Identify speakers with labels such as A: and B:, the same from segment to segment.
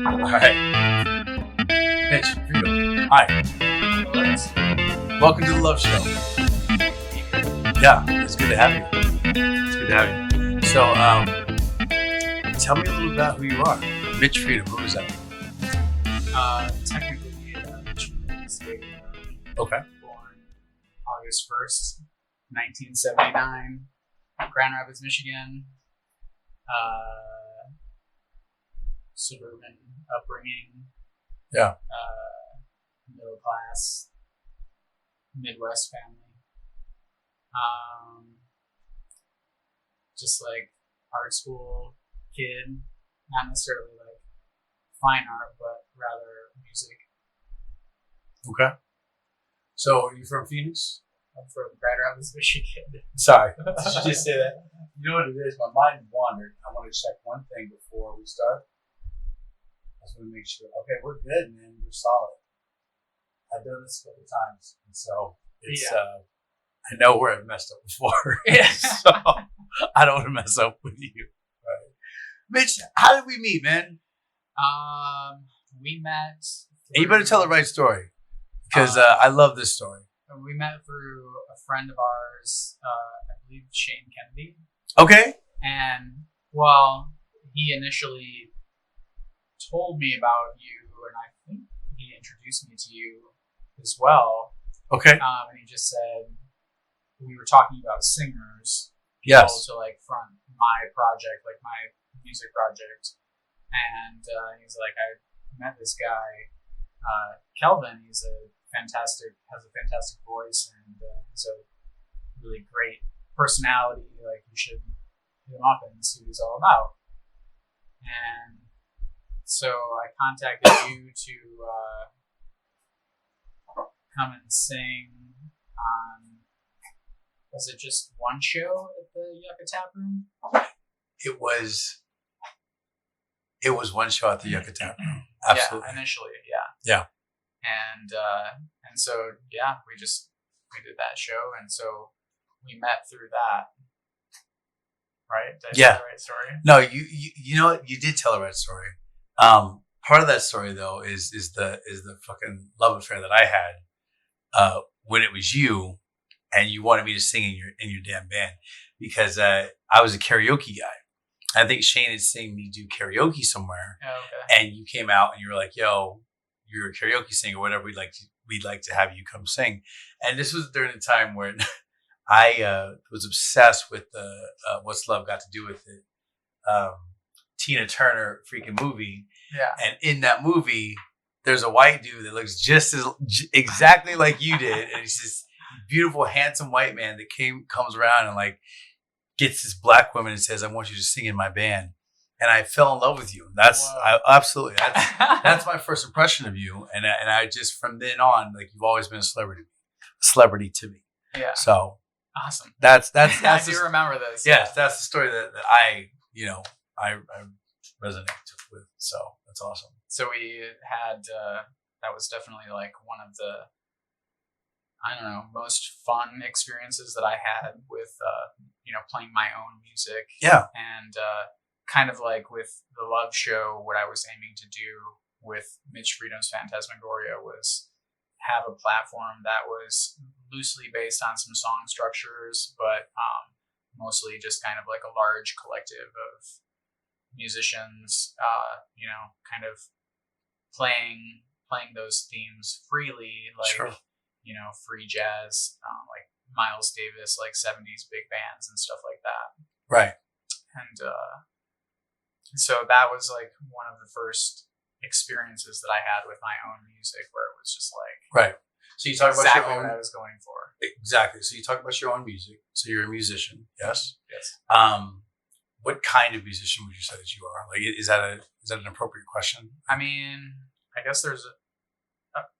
A: All right. Mitch, Freedom. Hi. Welcome to the Love Show. Yeah, it's good to have you. It's good to have you. So, tell me a little about who you are. Mitch Freedom, who is that?
B: Technically, Mitch Freedom.
A: Okay.
B: Born August 1st, 1979, Grand Rapids, Michigan. Suburban upbringing.
A: Yeah.
B: Middle class, Midwest family. Just like art school kid, not necessarily like fine art, but rather music.
A: Okay. So, are you from Phoenix?
B: I'm from Grand Rapids, Michigan.
A: Sorry. Did you just say that? You know what it is? My mind wandered. I want to check one thing before we start. I just want to make sure. Okay, we're good, man. We're solid. I've done this a couple of times, and so it's. I know where I've messed up before, so I don't want to mess up with you. Right. Mitch, how did we meet, man?
B: We met.
A: And you better tell the right story, because I love this story.
B: We met through a friend of ours, I believe Shane Kennedy.
A: Okay.
B: And well, he initially told me about you, and I think he introduced me to you as well.
A: Okay.
B: And he just said we were talking about singers.
A: Yes.
B: To like front my project, like my music project, and he's like, I met this guy, Kelvin. Has a fantastic voice, and he's a really great personality. Like, you should hit him up and see what he's all about. And so I contacted you to come and sing on, was it just one show at the Yucca Tap Room?
A: It was one show at the Yucca Tap Room. Absolutely.
B: Yeah, initially, yeah.
A: Yeah.
B: And so we did that show, and so we met through that. Right? Did I tell the right story?
A: No, you know what? You did tell the right story. Part of that story though is the fucking love affair that I had when it was you, and you wanted me to sing in your damn band, because I was a karaoke guy. I think Shane had seen me do karaoke somewhere, and you came out and you were like, "Yo, you're a karaoke singer. Whatever, we'd like to have you come sing." And this was during the time when I was obsessed with the What's Love Got to Do with It, Tina Turner freaking movie.
B: Yeah.
A: And in that movie, there's a white dude that looks exactly like you did, and he's this beautiful, handsome white man that comes around and like gets this black woman and says, "I want you to sing in my band." And I fell in love with you. Absolutely. That's my first impression of you. And I just, from then on, like, you've always been a celebrity to me.
B: Yeah.
A: So
B: awesome.
A: That's
B: I do remember this.
A: Yes, that's the story that I resonate with. So that's awesome.
B: So we had, that was definitely like one of the, I don't know, most fun experiences that I had with, playing my own music.
A: Yeah.
B: And, kind of like with the Love Show, what I was aiming to do with Mitch Freedom's Phantasmagoria was have a platform that was loosely based on some song structures, but mostly just kind of like a large collective of musicians, kind of playing those themes freely, like,
A: sure.
B: Free jazz, like Miles Davis, like 70s big bands and stuff like that.
A: Right.
B: And so that was like one of the first experiences that I had with my own music, where it was just like,
A: right. So you talk
B: exactly
A: about
B: what I was going for.
A: Exactly. So you talk about your own music. So you're a musician, yes?
B: Yes.
A: What kind of musician would you say that you are? Like, is that an appropriate question?
B: I mean, I guess there's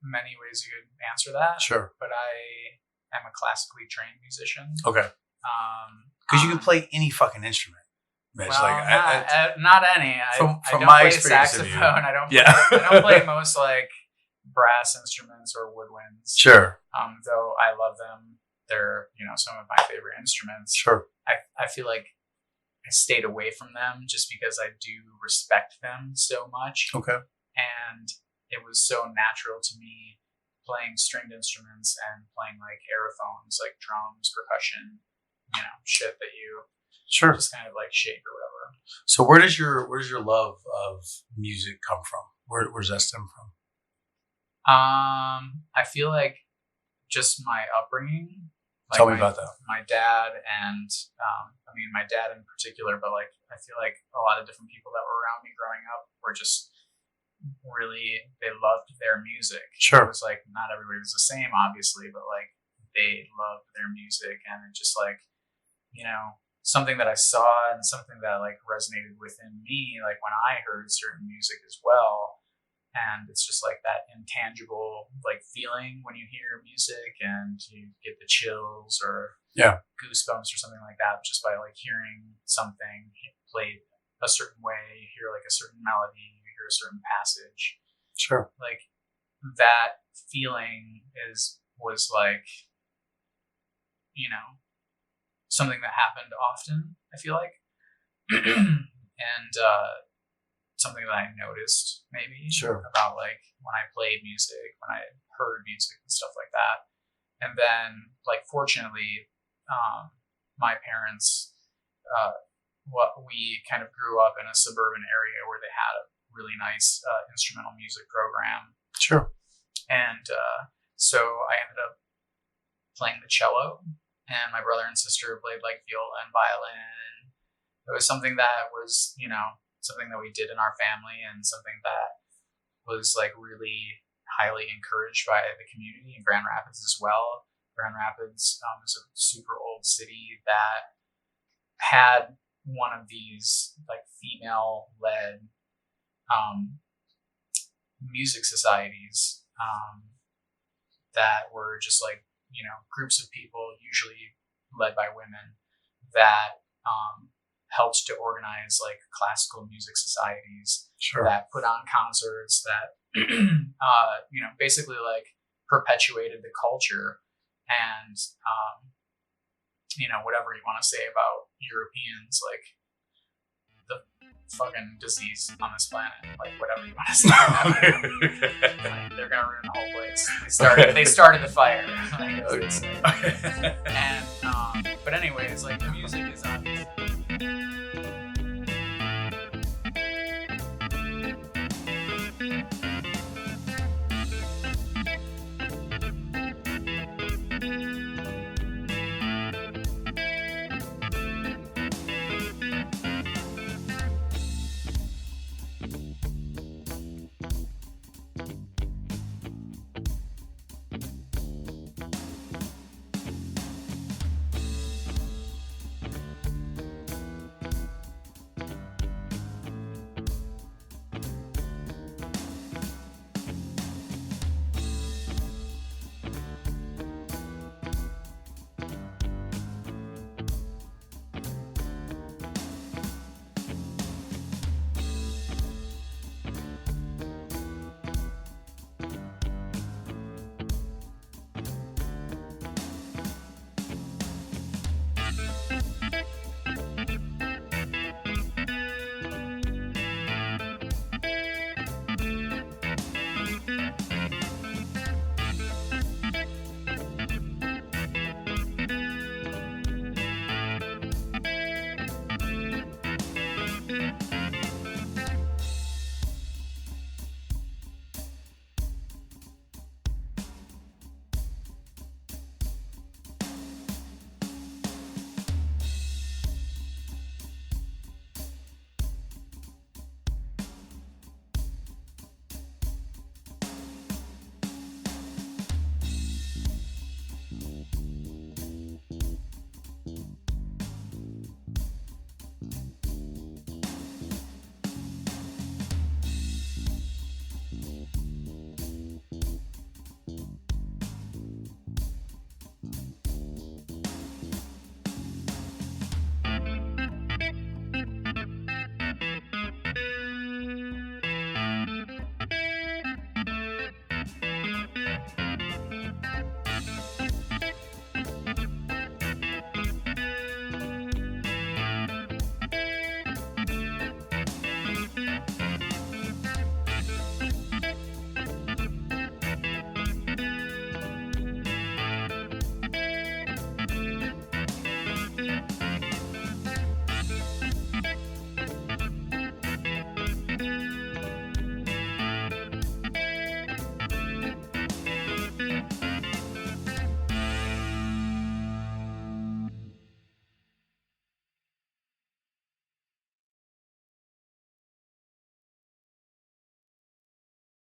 B: many ways you could answer that.
A: Sure.
B: But I am a classically trained musician.
A: Okay. Because you can play any fucking instrument. Mitch.
B: Well,
A: like,
B: not any.
A: From
B: I don't
A: my
B: play
A: experience
B: saxophone. I don't.
A: Yeah.
B: I don't play most like brass instruments or woodwinds.
A: Sure.
B: Though I love them. They're some of my favorite instruments.
A: Sure.
B: I feel like I stayed away from them just because I do respect them so much.
A: Okay.
B: And it was so natural to me playing stringed instruments and playing like aerophones, like drums, percussion, shit that you
A: Sure.
B: just kind of like shake or whatever.
A: So where does your love of music come from? Where does that stem from?
B: I feel like just my upbringing. Like
A: Tell me about that.
B: My dad and my dad in particular, but like I feel like a lot of different people that were around me growing up were just really, they loved their music.
A: Sure.
B: It was like not everybody was the same, obviously, but like they loved their music, and it just like, something that I saw and something that like resonated within me, like when I heard certain music as well. And it's just like that intangible like feeling when you hear music and you get the chills or goosebumps or something like that just by like hearing something played a certain way. You hear like a certain melody, you hear a certain passage.
A: Sure.
B: Like that feeling was like, something that happened often, I feel like. And something that I noticed maybe about like when I played music, when I heard music and stuff like that. And then like fortunately, my parents, we kind of grew up in a suburban area where they had a really nice instrumental music program.
A: Sure.
B: And so I ended up playing the cello, and my brother and sister played like viola and violin. It was something that was, something that we did in our family, and something that was like really highly encouraged by the community in Grand Rapids as well. Grand Rapids is a super old city that had one of these like female-led music societies that were just like, groups of people, usually led by women, that helped to organize like classical music societies that put on concerts that basically like perpetuated the culture. And whatever you want to say about Europeans, like the fucking disease on this planet, like whatever you want to say about it, like, they're gonna ruin the whole place. They started the fire. And but anyways, like the music is on